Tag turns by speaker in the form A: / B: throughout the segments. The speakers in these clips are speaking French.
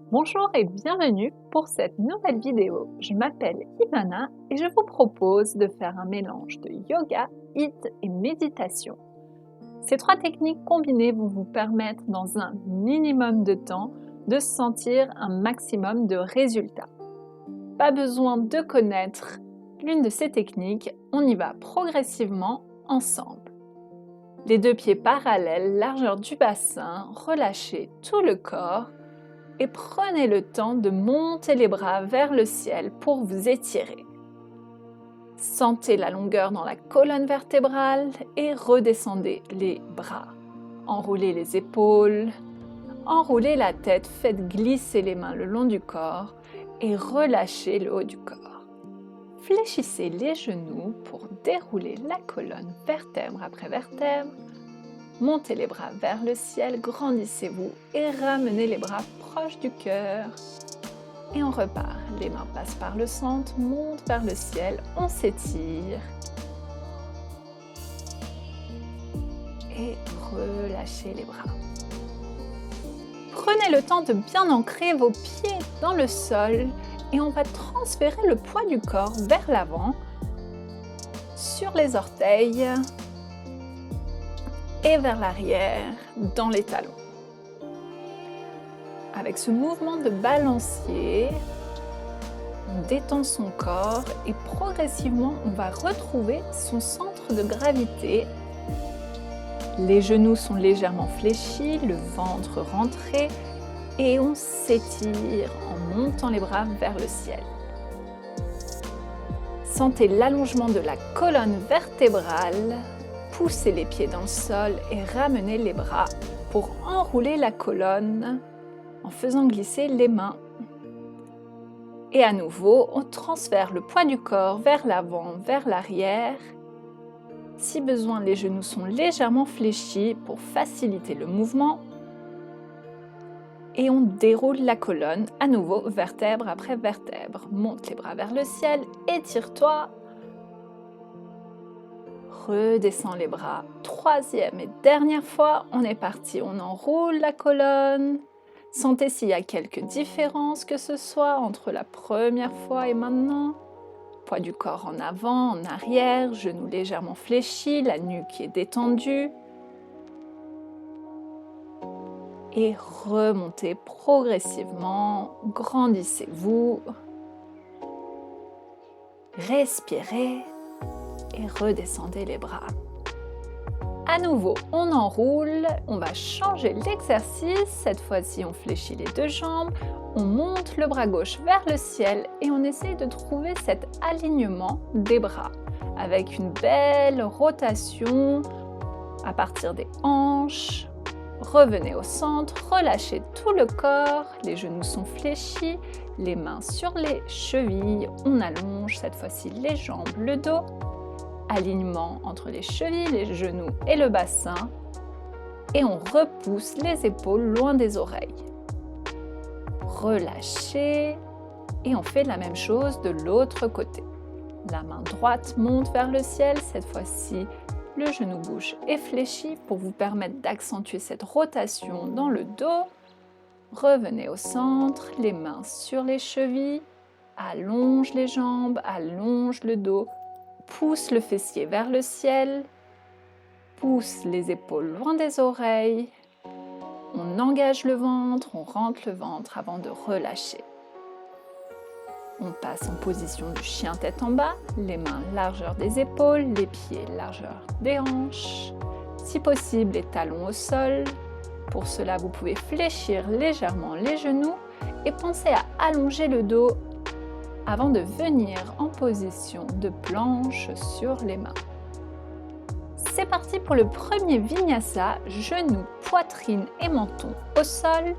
A: Bonjour et bienvenue pour cette nouvelle vidéo. Je m'appelle Ivana et je vous propose de faire un mélange de yoga, HIIT et méditation. Ces trois techniques combinées vont vous permettre dans un minimum de temps de sentir un maximum de résultats. Pas besoin de connaître l'une de ces techniques, on y va progressivement ensemble. Les deux pieds parallèles, largeur du bassin, relâchez tout le corps et prenez le temps de monter les bras vers le ciel pour vous étirer. Sentez la longueur dans la colonne vertébrale et redescendez les bras. Enroulez les épaules, enroulez la tête, faites glisser les mains le long du corps et relâchez le haut du corps. Fléchissez les genoux pour dérouler la colonne vertèbre après vertèbre. Montez les bras vers le ciel, grandissez-vous et ramenez les bras proches du cœur. Et on repart. Les mains passent par le centre, montent vers le ciel, on s'étire. Et relâchez les bras. Prenez le temps de bien ancrer vos pieds dans le sol et on va transférer le poids du corps vers l'avant, sur les orteils, et vers l'arrière dans les talons. Avec ce mouvement de balancier, on détend son corps et progressivement on va retrouver son centre de gravité. Les genoux sont légèrement fléchis, le ventre rentré et on s'étire en montant les bras vers le ciel. Sentez l'allongement de la colonne vertébrale. Poussez les pieds dans le sol et ramenez les bras pour enrouler la colonne en faisant glisser les mains. Et à nouveau, on transfère le poids du corps vers l'avant, vers l'arrière. Si besoin, les genoux sont légèrement fléchis pour faciliter le mouvement. Et on déroule la colonne, à nouveau, vertèbre après vertèbre. Monte les bras vers le ciel, étire-toi. Redescends les bras. Troisième et dernière fois, on est parti. On enroule la colonne. Sentez s'il y a quelques différences que ce soit entre la première fois et maintenant. Poids du corps en avant, en arrière, genoux légèrement fléchis, la nuque est détendue. Et remontez progressivement, grandissez-vous. Respirez. Et redescendez les bras. À nouveau, on enroule, on va changer l'exercice. Cette fois-ci, on fléchit les deux jambes, on monte le bras gauche vers le ciel et on essaye de trouver cet alignement des bras avec une belle rotation à partir des hanches. Revenez au centre, relâchez tout le corps, les genoux sont fléchis, les mains sur les chevilles, on allonge cette fois-ci les jambes, le dos. Alignement entre les chevilles, les genoux et le bassin. Et on repousse les épaules loin des oreilles. Relâchez. Et on fait la même chose de l'autre côté. La main droite monte vers le ciel. Cette fois-ci, le genou gauche est fléchi pour vous permettre d'accentuer cette rotation dans le dos. Revenez au centre, les mains sur les chevilles. Allonge les jambes, allonge le dos. Pousse le fessier vers le ciel, pousse les épaules loin des oreilles, on engage le ventre, on rentre le ventre avant de relâcher. On passe en position du chien tête en bas, les mains largeur des épaules, les pieds largeur des hanches. Si possible, les talons au sol. Pour cela, vous pouvez fléchir légèrement les genoux et pensez à allonger le dos avant de venir en position de planche sur les mains. C'est parti pour le premier vinyasa, genoux, poitrine et menton au sol,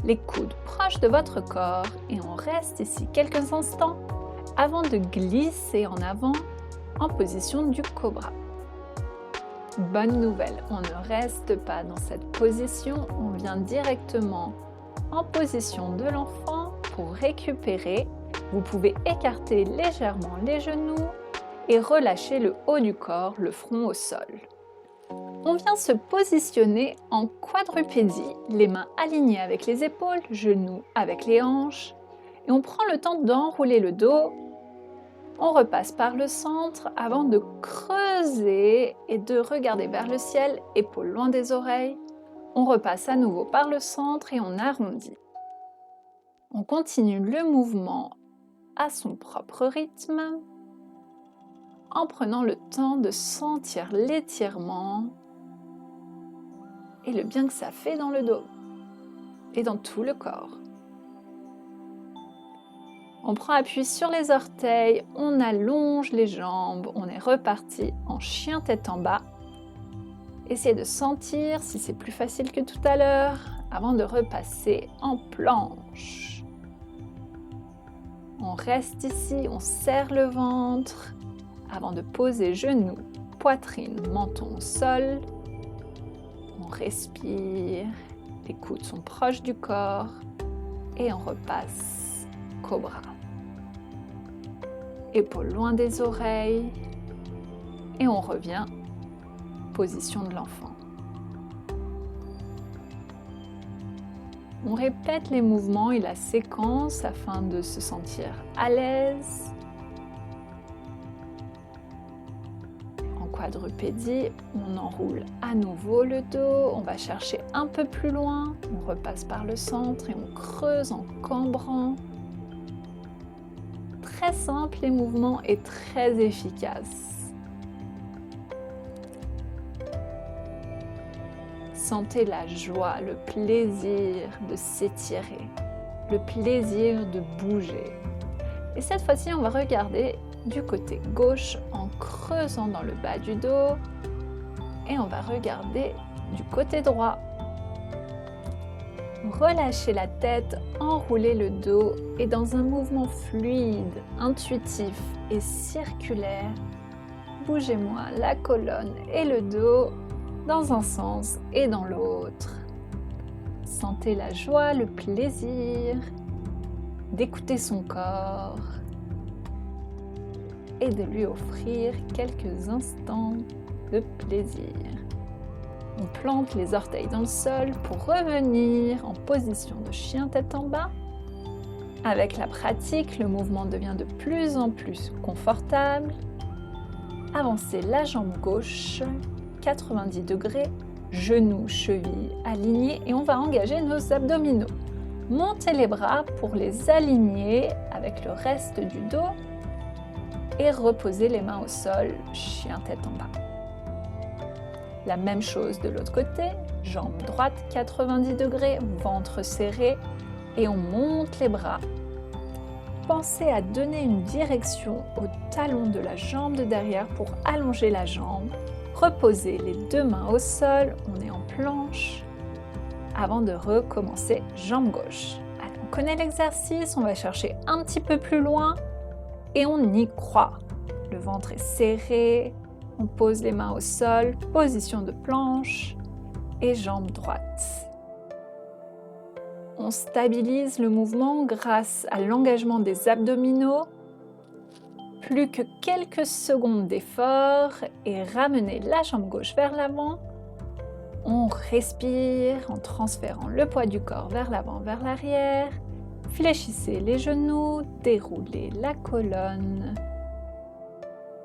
A: les coudes proches de votre corps et on reste ici quelques instants avant de glisser en avant en position du cobra. Bonne nouvelle, on ne reste pas dans cette position, on vient directement en position de l'enfant pour récupérer. Vous pouvez écarter légèrement les genoux et relâcher le haut du corps, le front au sol. On vient se positionner en quadrupédie, les mains alignées avec les épaules, genoux avec les hanches, et on prend le temps d'enrouler le dos. On repasse par le centre avant de creuser et de regarder vers le ciel, épaules loin des oreilles. On repasse à nouveau par le centre et on arrondit. On continue le mouvement à son propre rythme, en prenant le temps de sentir l'étirement et le bien que ça fait dans le dos et dans tout le corps. On prend appui sur les orteils, on allonge les jambes, on est reparti en chien tête en bas. Essayez de sentir si c'est plus facile que tout à l'heure avant de repasser en planche. On reste ici, on serre le ventre avant de poser genoux, poitrine, menton au sol. On respire, les coudes sont proches du corps et on repasse cobra. Épaules loin des oreilles et on revient, position de l'enfant. On répète les mouvements et la séquence afin de se sentir à l'aise. En quadrupédie, on enroule à nouveau le dos, on va chercher un peu plus loin, on repasse par le centre et on creuse en cambrant. Très simple les mouvements et très efficaces. Sentez la joie, le plaisir de s'étirer, le plaisir de bouger. Et cette fois-ci, on va regarder du côté gauche en creusant dans le bas du dos. Et on va regarder du côté droit. Relâchez la tête, enroulez le dos et dans un mouvement fluide, intuitif et circulaire, bougez-moi la colonne et le dos dans un sens et dans l'autre. Sentez la joie, le plaisir d'écouter son corps et de lui offrir quelques instants de plaisir. On plante les orteils dans le sol pour revenir en position de chien tête en bas. Avec la pratique, le mouvement devient de plus en plus confortable. Avancez la jambe gauche, 90 degrés, genoux, chevilles alignés et on va engager nos abdominaux. Montez les bras pour les aligner avec le reste du dos et reposez les mains au sol, chien tête en bas. La même chose de l'autre côté, jambe droite 90 degrés, ventre serré et on monte les bras. Pensez à donner une direction au talon de la jambe de derrière pour allonger la jambe. Reposez les deux mains au sol, on est en planche, avant de recommencer jambe gauche. Allez, on connaît l'exercice, on va chercher un petit peu plus loin et on y croit. Le ventre est serré, on pose les mains au sol, position de planche et jambe droite. On stabilise le mouvement grâce à l'engagement des abdominaux. Plus que quelques secondes d'effort et ramenez la jambe gauche vers l'avant. On respire en transférant le poids du corps vers l'avant, vers l'arrière. Fléchissez les genoux, déroulez la colonne.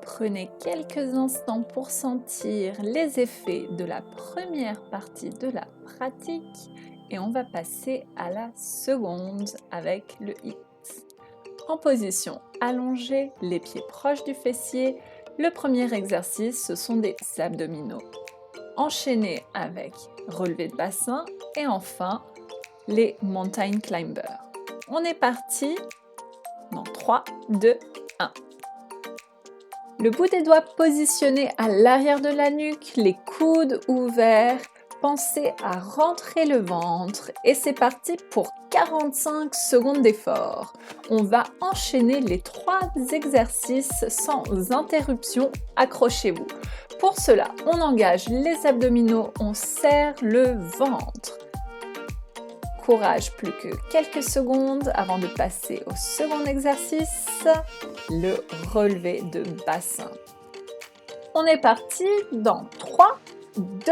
A: Prenez quelques instants pour sentir les effets de la première partie de la pratique et on va passer à la seconde avec le HIIT. En position allongée, les pieds proches du fessier, le premier exercice, ce sont des abdominaux. Enchaînez avec relevé de bassin et enfin les mountain climbers. On est parti dans 3, 2, 1. Le bout des doigts positionné à l'arrière de la nuque, les coudes ouverts. Pensez à rentrer le ventre et c'est parti pour 45 secondes d'effort. On va enchaîner les 3 exercices sans interruption. Accrochez-vous. Pour cela, on engage les abdominaux, on serre le ventre. Courage, plus que quelques secondes avant de passer au second exercice, le relevé de bassin. On est parti dans 3, 2,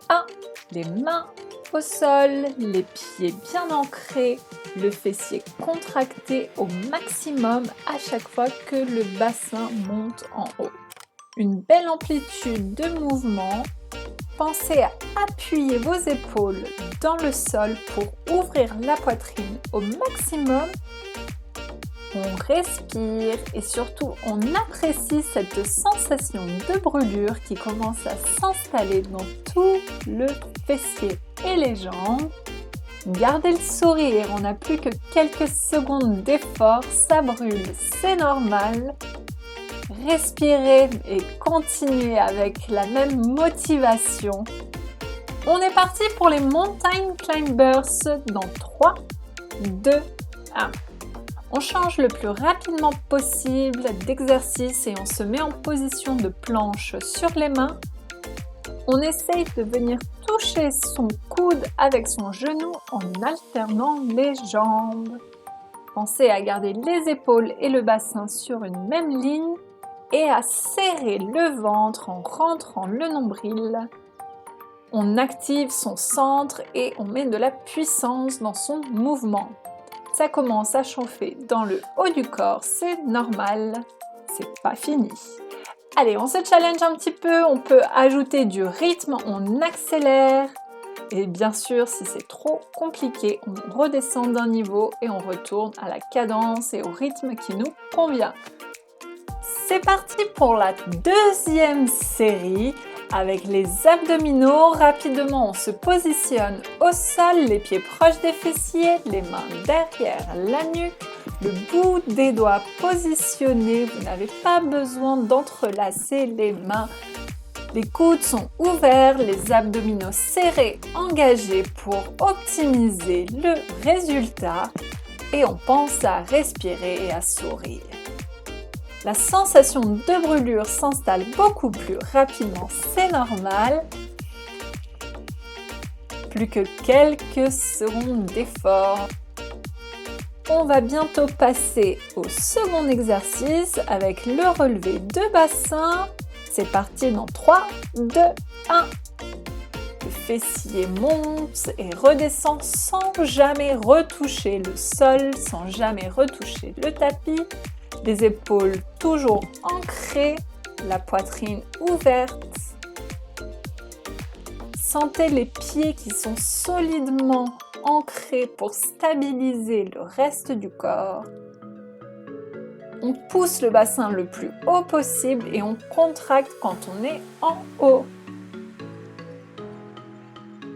A: 1. Les mains au sol, les pieds bien ancrés, le fessier contracté au maximum à chaque fois que le bassin monte en haut. Une belle amplitude de mouvement. Pensez à appuyer vos épaules dans le sol pour ouvrir la poitrine au maximum. On respire et surtout on apprécie cette sensation de brûlure qui commence à s'installer dans tout le fessier et les jambes. Gardez le sourire, on n'a plus que quelques secondes d'effort, ça brûle, c'est normal. Respirez et continuez avec la même motivation. On est parti pour les Mountain Climbers dans 3, 2, 1. On change le plus rapidement possible d'exercice et on se met en position de planche sur les mains. On essaye de venir toucher son coude avec son genou en alternant les jambes. Pensez à garder les épaules et le bassin sur une même ligne et à serrer le ventre en rentrant le nombril. On active son centre et on met de la puissance dans son mouvement. Ça commence à chauffer dans le haut du corps, c'est normal, c'est pas fini. Allez, on se challenge un petit peu, on peut ajouter du rythme, on accélère. Et bien sûr, si c'est trop compliqué, on redescend d'un niveau et on retourne à la cadence et au rythme qui nous convient. C'est parti pour la deuxième série avec les abdominaux. Rapidement, on se positionne au sol, les pieds proches des fessiers, les mains derrière la nuque, le bout des doigts positionnés. Vous n'avez pas besoin d'entrelacer les mains. Les coudes sont ouverts, les abdominaux serrés, engagés pour optimiser le résultat. Et on pense à respirer et à sourire. La sensation de brûlure s'installe beaucoup plus rapidement, c'est normal. Plus que quelques secondes d'effort. On va bientôt passer au second exercice avec le relevé de bassin. C'est parti dans 3, 2, 1. Le fessier monte et redescend sans jamais retoucher le sol, sans jamais retoucher le tapis. Les épaules toujours ancrées, la poitrine ouverte. Sentez les pieds qui sont solidement ancrés pour stabiliser le reste du corps. On pousse le bassin le plus haut possible et on contracte quand on est en haut.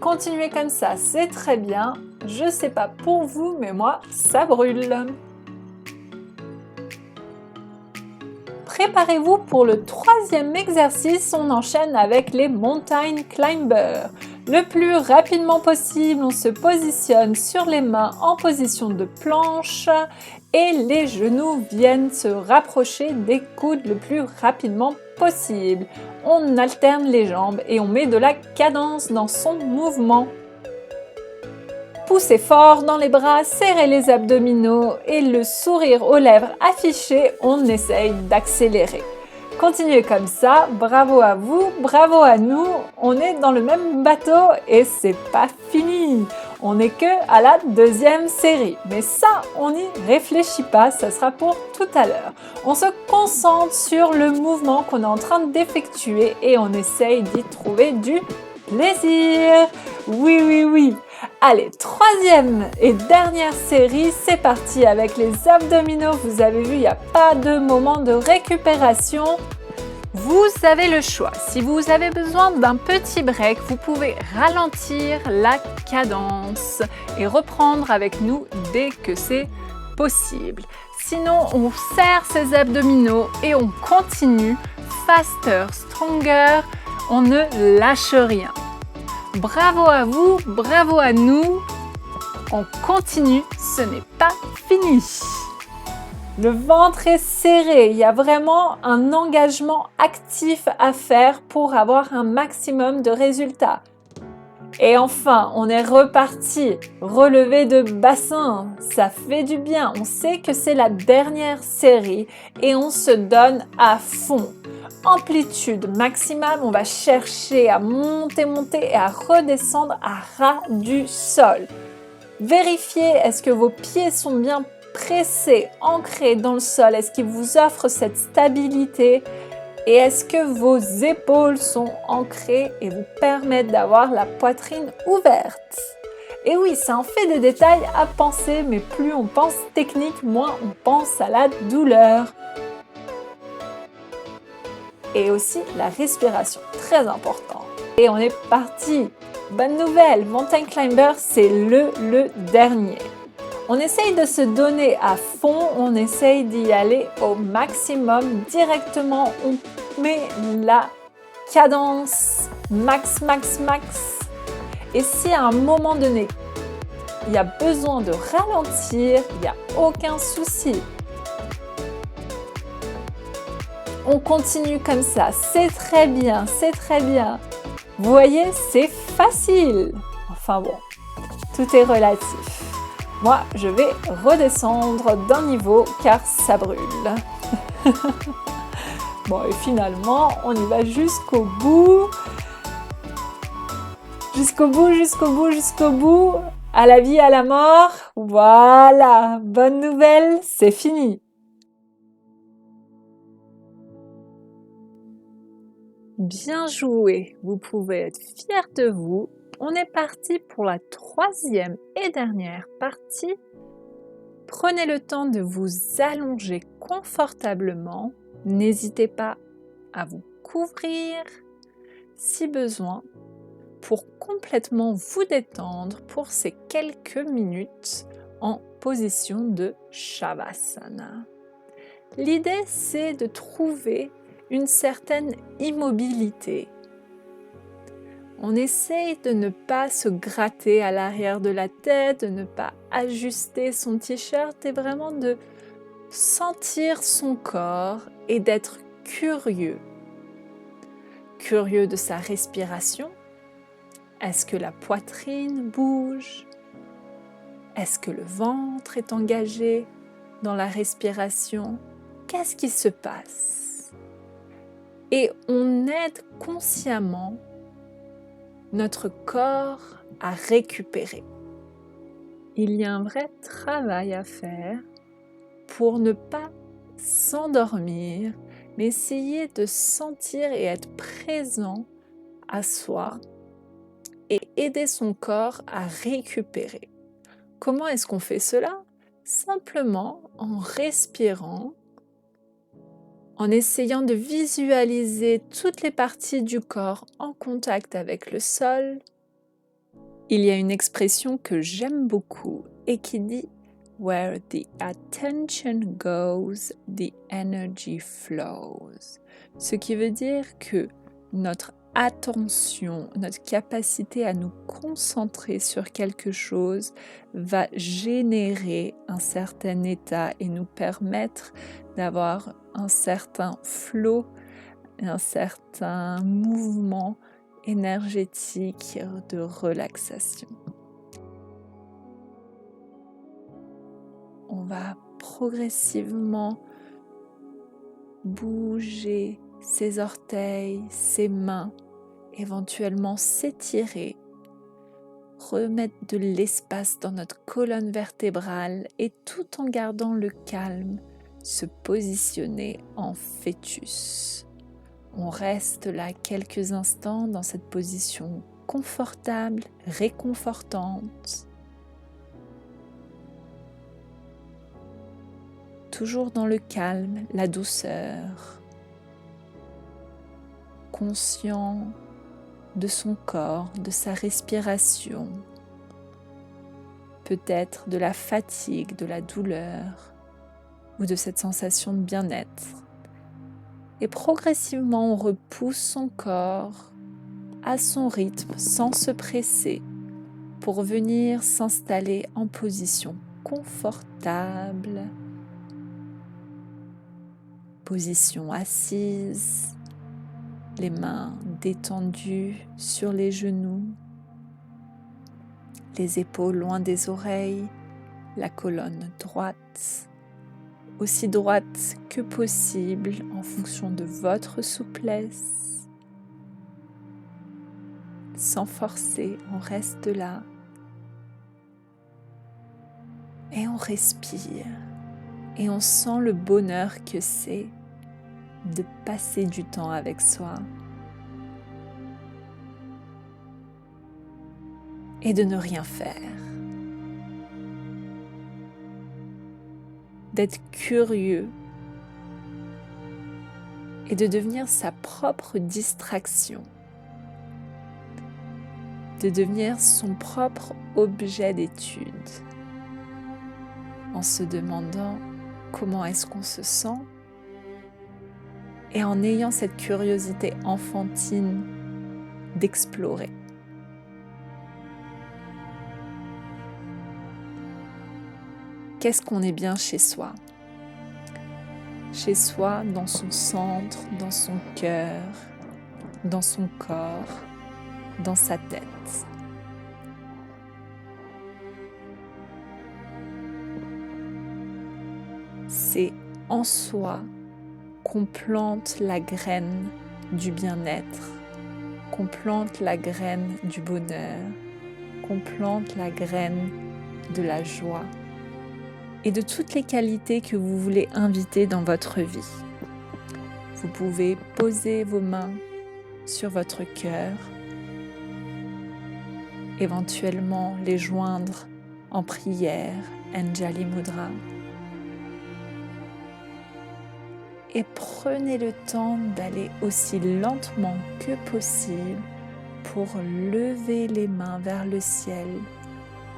A: Continuez comme ça, c'est très bien. Je sais pas pour vous, mais moi, ça brûle. Préparez-vous pour le troisième exercice, on enchaîne avec les Mountain Climbers. Le plus rapidement possible, on se positionne sur les mains en position de planche et les genoux viennent se rapprocher des coudes le plus rapidement possible. On alterne les jambes et on met de la cadence dans son mouvement. Poussez fort dans les bras, serrez les abdominaux et le sourire aux lèvres affiché, on essaye d'accélérer. Continuez comme ça, bravo à vous, bravo à nous, on est dans le même bateau et c'est pas fini. On n'est que à la deuxième série, mais ça, on n'y réfléchit pas, ça sera pour tout à l'heure. On se concentre sur le mouvement qu'on est en train d'effectuer et on essaye d'y trouver du plaisir. Oui, oui, oui. Allez, troisième et dernière série, c'est parti avec les abdominaux. Vous avez vu, il n'y a pas de moment de récupération. Vous avez le choix. Si vous avez besoin d'un petit break, vous pouvez ralentir la cadence et reprendre avec nous dès que c'est possible. Sinon, on serre ses abdominaux et on continue. Faster, stronger, on ne lâche rien. Bravo à vous, bravo à nous. On continue, ce n'est pas fini. Le ventre est serré, il y a vraiment un engagement actif à faire pour avoir un maximum de résultats. Et enfin, on est reparti. Relevé de bassin, ça fait du bien. On sait que c'est la dernière série et on se donne à fond. amplitude maximale, on va chercher à monter, monter et à redescendre à ras du sol. Vérifiez, est-ce que vos pieds sont bien pressés, ancrés dans le sol? Est-ce qu'ils vous offrent cette stabilité? Et est-ce que vos épaules sont ancrées et vous permettent d'avoir la poitrine ouverte? Et oui, c'est en fait des détails à penser, mais plus on pense technique, moins on pense à la douleur. Et aussi la respiration, très important. Et on est parti. Bonne nouvelle, Mountain Climber, c'est le dernier. On essaye de se donner à fond, on essaye d'y aller au maximum. Directement, on met la cadence max, max, max. Et si à un moment donné, il y a besoin de ralentir, il n'y a aucun souci. On continue comme ça, c'est très bien, c'est très bien. Vous voyez, c'est facile. Enfin bon, tout est relatif. Moi, je vais redescendre d'un niveau car ça brûle. Bon, et finalement, on y va jusqu'au bout. Jusqu'au bout, jusqu'au bout, jusqu'au bout. À la vie, à la mort. Voilà, bonne nouvelle, c'est fini. Bien joué, vous pouvez être fiers de vous. On est parti pour la troisième et dernière partie. Prenez le temps de vous allonger confortablement. N'hésitez pas à vous couvrir si besoin pour complètement vous détendre pour ces quelques minutes en position de Shavasana. L'idée, c'est de trouver une certaine immobilité. On essaye de ne pas se gratter à l'arrière de la tête, de ne pas ajuster son t-shirt et vraiment de sentir son corps et d'être curieux. Curieux de sa respiration. Est-ce que la poitrine bouge? Est-ce que le ventre est engagé dans la respiration? Qu'est-ce qui se passe? Et on aide consciemment notre corps à récupérer. Il y a un vrai travail à faire pour ne pas s'endormir, mais essayer de sentir et être présent à soi et aider son corps à récupérer. Comment est-ce qu'on fait cela? Simplement en respirant, en essayant de visualiser toutes les parties du corps en contact avec le sol. Il y a une expression que j'aime beaucoup et qui dit « Where the attention goes, the energy flows ». Ce qui veut dire que notre attention, notre capacité à nous concentrer sur quelque chose va générer un certain état et nous permettre d'avoir un certain flow, un certain mouvement énergétique de relaxation. On va progressivement bouger ses orteils, ses mains, éventuellement s'étirer, remettre de l'espace dans notre colonne vertébrale et tout en gardant le calme, se positionner en fœtus. On reste là quelques instants dans cette position confortable, réconfortante. Toujours dans le calme, la douceur. Conscient de son corps, de sa respiration, peut-être de la fatigue, de la douleur ou de cette sensation de bien-être. Et progressivement, on repousse son corps à son rythme, sans se presser, pour venir s'installer en position confortable, position assise, les mains détendues sur les genoux, les épaules loin des oreilles, la colonne droite aussi droite que possible en fonction de votre souplesse. Sans forcer, on reste là et on respire et on sent le bonheur que c'est de passer du temps avec soi et de ne rien faire. D'être curieux et de devenir sa propre distraction, de devenir son propre objet d'étude, en se demandant comment est-ce qu'on se sent et en ayant cette curiosité enfantine d'explorer. Qu'est-ce qu'on est bien chez soi? Chez soi, dans son centre, dans son cœur, dans son corps, dans sa tête. C'est en soi qu'on plante la graine du bien-être, qu'on plante la graine du bonheur, qu'on plante la graine de la joie et de toutes les qualités que vous voulez inviter dans votre vie. Vous pouvez poser vos mains sur votre cœur, éventuellement les joindre en prière, Anjali Mudra. Et prenez le temps d'aller aussi lentement que possible pour lever les mains vers le ciel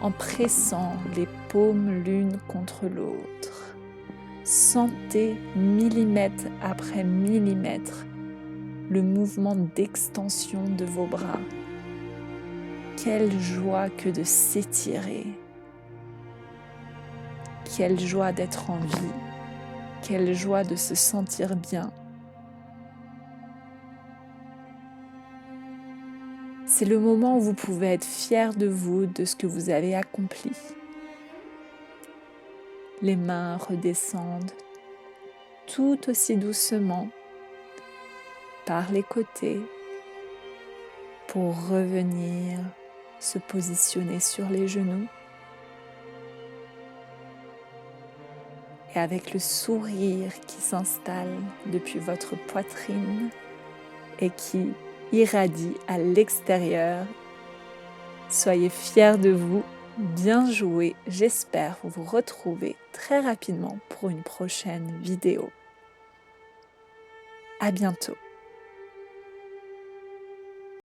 A: en pressant les paumes l'une contre l'autre. Sentez millimètre après millimètre le mouvement d'extension de vos bras. Quelle joie que de s'étirer. Quelle joie d'être en vie. Quelle joie de se sentir bien. C'est le moment où vous pouvez être fier de vous, de ce que vous avez accompli. Les mains redescendent tout aussi doucement par les côtés pour revenir se positionner sur les genoux. Et avec le sourire qui s'installe depuis votre poitrine et qui irradie à l'extérieur, soyez fiers de vous, bien joué. J'espère vous retrouver très rapidement pour une prochaine vidéo. À bientôt.